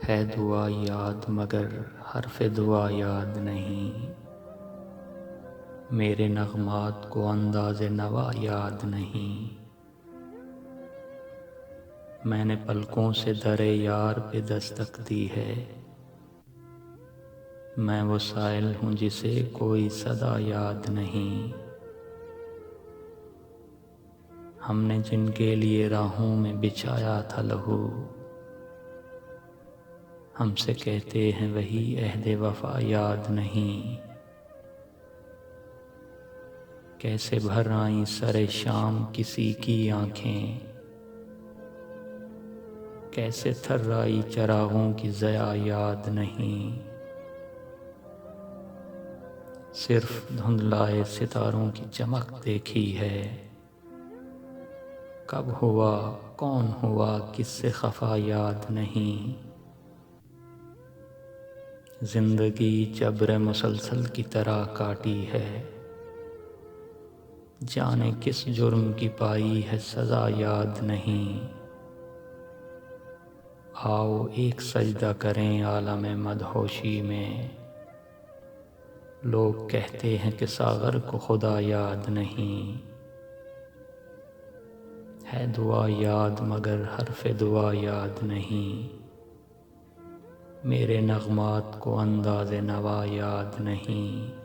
ہے دعا یاد مگر حرف دعا یاد نہیں، میرے نغمات کو انداز نوا یاد نہیں۔ میں نے پلکوں سے در یار پہ دستک دی ہے، میں وہ سائل ہوں جسے کوئی صدا یاد نہیں۔ ہم نے جن کے لیے راہوں میں بچھایا تھا لہو، ہم سے کہتے ہیں وہی عہد وفا یاد نہیں۔ کیسے بھر آئیں سر شام کسی کی آنکھیں، کیسے تھرائی چراغوں کی ضیا یاد نہیں۔ صرف دھندلائے ستاروں کی چمک دیکھی ہے، کب ہوا کون ہوا کس سے خفا یاد نہیں۔ زندگی جبر مسلسل کی طرح کاٹی ہے، جانے کس جرم کی پائی ہے سزا یاد نہیں۔ آؤ ایک سجدہ کریں عالم مدہوشی میں، لوگ کہتے ہیں کہ ساغر کو خدا یاد نہیں۔ ہے دعا یاد مگر حرف دعا یاد نہیں، میرے نغمات کو انداز نوا یاد نہیں۔